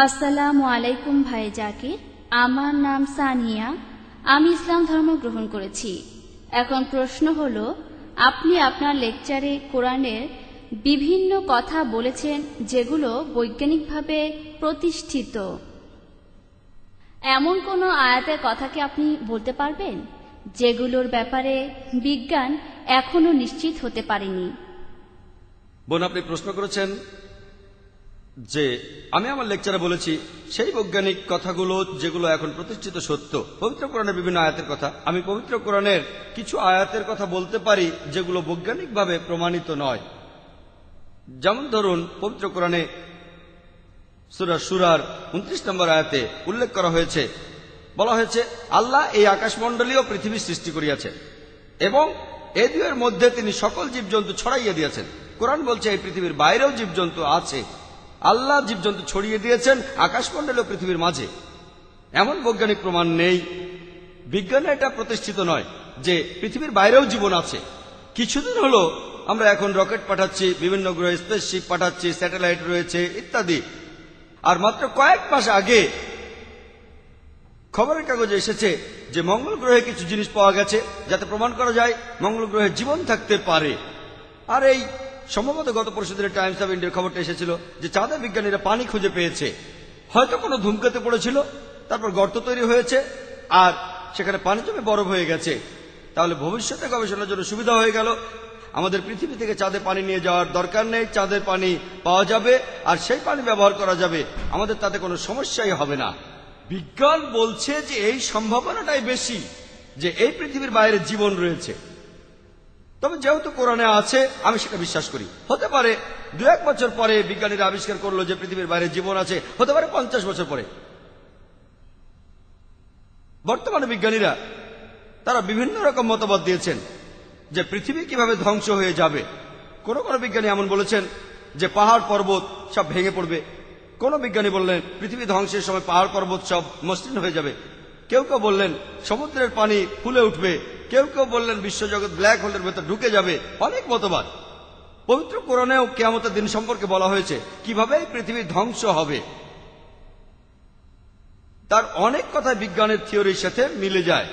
আসসালামু আলাইকুম ভাই জাকির। আমার নাম সানিয়া। আমি ইসলাম ধর্ম গ্রহণ করেছি। এখন প্রশ্ন হলো, আপনি আপনার লেকচারে কোরআনের বিভিন্ন কথা বলেছেন যেগুলো বৈজ্ঞানিকভাবে প্রতিষ্ঠিত। এমন কোনো আয়াতের কথা কি আপনি বলতে পারবেন যেগুলোর ব্যাপারে বিজ্ঞান এখনো নিশ্চিত হতে পারেনি? বোন, আপনি প্রশ্ন করেছেন যে আমি আমার লেকচারে বলেছি সেই বৈজ্ঞানিক কথাগুলো যেগুলো এখন প্রতিষ্ঠিত সত্য। পবিত্র কোরআনের বিভিন্ন আয়াতের কথা, আমি পবিত্র কোরআনের কিছু আয়াতের কথা বলতে পারি যেগুলো বৈজ্ঞানিকভাবে প্রমাণিত নয়। যেমন ধরুন, পবিত্র কোরআনে সূরা শুরার 29 নম্বর আয়াতে উল্লেখ করা হয়েছে, বলা হয়েছে আল্লাহ এই আকাশমণ্ডলী ও পৃথিবী সৃষ্টি করিয়াছেন এবং এই দুয়ের মধ্যে তিনি সকল জীবজন্তু ছড়াইয়া দিয়েছেন। কোরআন বলছে এই পৃথিবীর বাইরেও জীবজন্তু আছে। আল্লাহ জীবজন্তু ছড়িয়ে দিয়েছেন আকাশমণ্ডলী ও পৃথিবীর মাঝে। এমন বৈজ্ঞানিক প্রমাণ নেই, বিজ্ঞানে এটা প্রতিষ্ঠিত নয় যে পৃথিবীর বাইরেও জীবন আছে। কিছুদিন হলো আমরা এখন রকেট পাঠাচ্ছি, বিভিন্ন গ্রহে স্পেসশিপ পাঠাচ্ছি, স্যাটেলাইট রয়েছে ইত্যাদি। আর মাত্র কয়েক মাস আগে খবরের কাগজে এসেছে যে মঙ্গল গ্রহে কিছু জিনিস পাওয়া গেছে যাতে প্রমাণ করা যায় মঙ্গল গ্রহে জীবন থাকতে পারে। আর এই সম্ভবত গত পরশুদিনের টাইমস অব ইন্ডিয়ার খবরটা এসেছিল যে চাঁদে বিজ্ঞানীরা পানি খুঁজে পেয়েছে। হয়তো কোনো ধূমকেতু পড়েছিল, তারপর গর্ত তৈরি হয়েছে আর সেখানে পানি জমে বরফ হয়ে গেছে। তাহলে ভবিষ্যতে গবেষণার জন্য সুবিধা হয়ে গেল। আমাদের পৃথিবী থেকে চাঁদে পানি নিয়ে যাওয়ার দরকার নেই, চাঁদের পানি পাওয়া যাবে আর সেই পানি ব্যবহার করা যাবে, আমাদের তাতে কোনো সমস্যাই হবে না। বিজ্ঞান বলছে যে এই সম্ভাবনাটাই বেশি যে এই পৃথিবীর বাইরে জীবন রয়েছে। তবে যেহেতু কোরআনে আছে আমি সেটা বিশ্বাস করি। হতে পারে 2-1 বছর পরে বিজ্ঞানীরা আবিষ্কার করলো যে পৃথিবীর বাইরে জীবন আছে, হতে পারে 50 বছর পরে। বর্তমানে বিজ্ঞানীরা তারা বিভিন্ন রকম মতবাদ দিয়েছেন যে পৃথিবী কিভাবে ধ্বংস হয়ে যাবে। কোন বিজ্ঞানী এমন বলেছেন যে পাহাড় পর্বত সব ভেঙে পড়বে। কোন বিজ্ঞানী বললেন পৃথিবী ধ্বংসের সময় পাহাড় পর্বত সব মসৃণ হয়ে যাবে। কেউ কেউ বললেন সমুদ্রের পানি ফুলে উঠবে। কেউ কেউ বললেন বিশ্বজগৎ ব্ল্যাক হোলের ভেতর ঢুকে যাবে। অনেক মতবাদ। পবিত্র কোরআনেও কিয়ামতের দিন সম্পর্কে বলা হয়েছে কিভাবে এই পৃথিবী ধ্বংস হবে। তার অনেক কথা বিজ্ঞানের থিওরির সাথে মিলে যায়।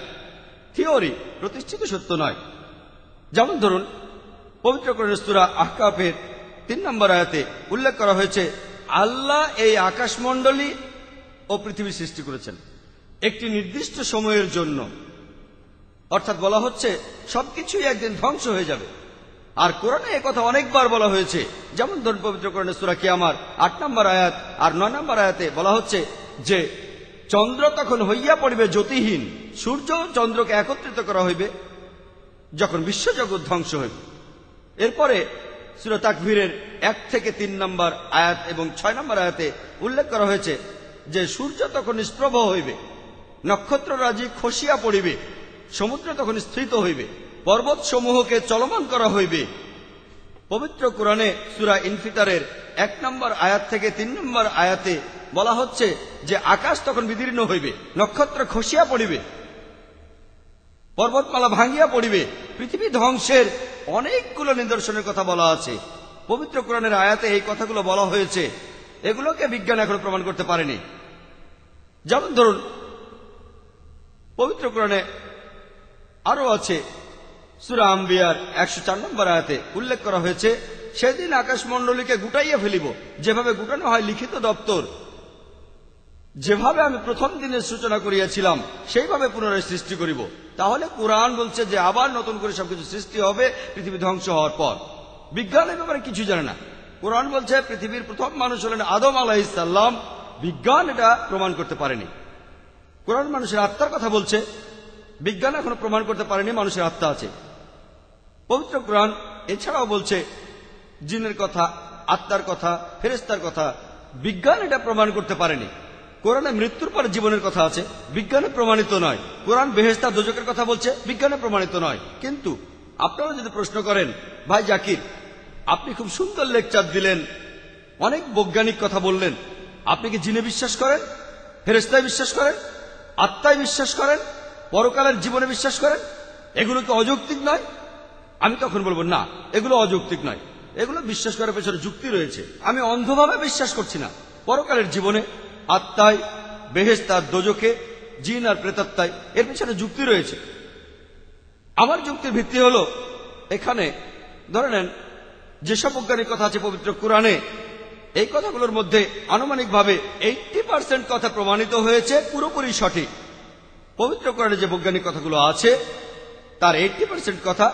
থিওরি প্রতিষ্ঠিত সত্য নয়। যেমন ধরুন, পবিত্র কোরআনের সূরা আহকাফের 3 নম্বর আয়াতে উল্লেখ করা হয়েছে আল্লাহ এই আকাশমণ্ডলী ও পৃথিবী সৃষ্টি করেছেন একটি নির্দিষ্ট সময়ের জন্য। অর্থাৎ বলা হচ্ছে সবকিছুই একদিন ধ্বংস হয়ে যাবে। আর কোরআনে একথা অনেকবার বলা হয়েছে। যেমন ধরুন, পবিত্র কোরআনের সূরা কিয়ামার 8 নম্বর আয়াত আর 9 নম্বর আয়াতে বলা হচ্ছে যে চন্দ্র তখন হইয়া পড়িবে জ্যোতিহীন, সূর্য ও চন্দ্রকে একত্রিত করা হইবে যখন বিশ্বজগৎ ধ্বংস হইবে। এরপরে সূরা তাকবীরের 1 থেকে 3 নম্বর আয়াত এবং 6 নম্বর আয়াতে উল্লেখ করা হয়েছে যে সূর্য তখন নিষ্প্রভ হইবে, নক্ষত্ররাজি খসিয়া পড়িবে, সমুদ্র তখন স্থিত হইবে, পর্বত সমূহকে চলমান করা হইবে। পবিত্র কোরআনে সূরা ইনফিতারের 1 নম্বর আয়াত থেকে 3 নম্বর আয়াতে বলা হচ্ছে যে আকাশ তখন বিদীর্ণ হইবে, নক্ষত্র খসিয়া পড়িবে, পর্বতমালা ভাঙ্গিয়া পড়িবে। পৃথিবী ধ্বংসের অনেকগুলো নিদর্শনের কথা বলা আছে। পবিত্র কোরআনের আয়াতে এই কথাগুলো বলা হয়েছে। এগুলোকে বিজ্ঞান এখনো প্রমাণ করতে পারেনি। যেমন ধরুন, পবিত্র কোরআনে আরো আছে সূরা আম্বিয়ার 104 নম্বর আয়াতে উল্লেখ করা হয়েছে সেদিন আকাশমণ্ডলীকে গুটাইয়া ফেলিব, যেভাবে গুটানো হয় লিখিত দপ্তর। যেভাবে আমি প্রথম দিনের সূচনা করিয়াছিলাম সেইভাবে পুনরায় সৃষ্টি করিব। তাহলে কোরআন বলছে যে আবার নতুন করে সবকিছু সৃষ্টি হবে পৃথিবী ধ্বংস হওয়ার পর। বিজ্ঞান এর ব্যাপারে কিছু জানে না। কোরআন বলছে পৃথিবীর প্রথম মানুষ হলেন আদম আলাইহিস সালাম। বিজ্ঞান এটা প্রমাণ করতে পারেনি। কোরআন মানুষের আত্মার কথা বলছে। বিজ্ঞান এখনো প্রমাণ করতে পারেনি মানুষের আত্মা আছে। পবিত্র কোরআন এছাড়াও বলছে জিনের কথা, আত্মার কথা, ফেরেশতার কথা। বিজ্ঞান এটা প্রমাণ করতে পারেনি। কোরআনে মৃত্যুর পরে জীবনের কথা আছে, বিজ্ঞানে প্রমাণিত নয়। কোরআন বেহেশত দোজখের কথা বলছে, বিজ্ঞানে প্রমাণিত নয়। কিন্তু আপনারা যদি প্রশ্ন করেন, ভাই জাকির আপনি খুব সুন্দর লেকচার দিলেন, অনেক বৈজ্ঞানিক কথা বললেন, আপনি কি জিনে বিশ্বাস করেন, ফেরেশতায় বিশ্বাস করেন, আত্মায় বিশ্বাস করেন, পরকালের জীবনে বিশ্বাস করেন? এগুলো কি অযৌক্তিক নয়? আমি তখন বলবো না, এগুলো অযৌক্তিক নয়, এগুলো বিশ্বাস করার পেছনে যুক্তি রয়েছে। আমি অন্ধভাবে বিশ্বাস করছি না। পরকালের জীবনে আত্মায়, বেহেশত আর দোজখে, জিন আর প্রেতাত্মায়, এর পিছনে যুক্তি রয়েছে। আমার যুক্তির ভিত্তি হলো এখানে ধরে নেন যেসব বৈজ্ঞানিক কথা আছে পবিত্র কোরআনে, এই কথাগুলোর মধ্যে আনুমানিকভাবে 80% কথা প্রমাণিত হয়েছে পুরোপুরি সঠিক। পবিত্র কোরআনে যে বৈজ্ঞানিক কথাগুলো আছে তার 80% কথা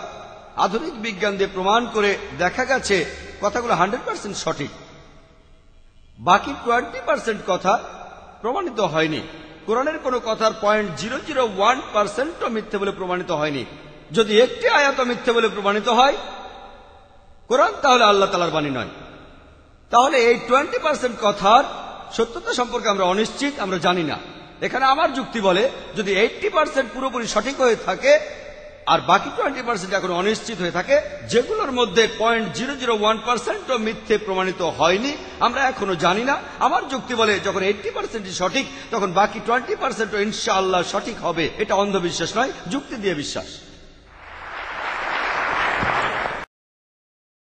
আধুনিক বিজ্ঞান দিয়ে প্রমাণ করে দেখা গেছে কথাগুলো 100% সঠিক। বাকি 20% কথা প্রমাণিত হয়নি। কোরআনের কোনো কথার 0.001% মিথ্যে বলে প্রমাণিত হয়নি। যদি একটি আয়াত মিথ্যে বলে প্রমাণিত হয় কোরআন তাহলে আল্লাহ তাআলার বাণী নয়। তাহলে এই 20% কথার সত্যতা সম্পর্কে আমরা অনিশ্চিত, আমরা জানি না। এখানে আমার যুক্তি বলে যদি 80% পুরোপুরি সঠিক হয়ে থাকে আর বাকি 20% এখন অনিশ্চিত হয়ে থাকে, যেগুলোর মধ্যে 0.001% মিথ্যে প্রমাণিত হয়নি, আমরা এখনো জানি না। আমার যুক্তি বলে যখন 80% সঠিক তখন বাকি 20% ইনশাআল্লাহ সঠিক হবে। এটা অন্ধবিশ্বাস নয়, যুক্তি দিয়ে বিশ্বাস।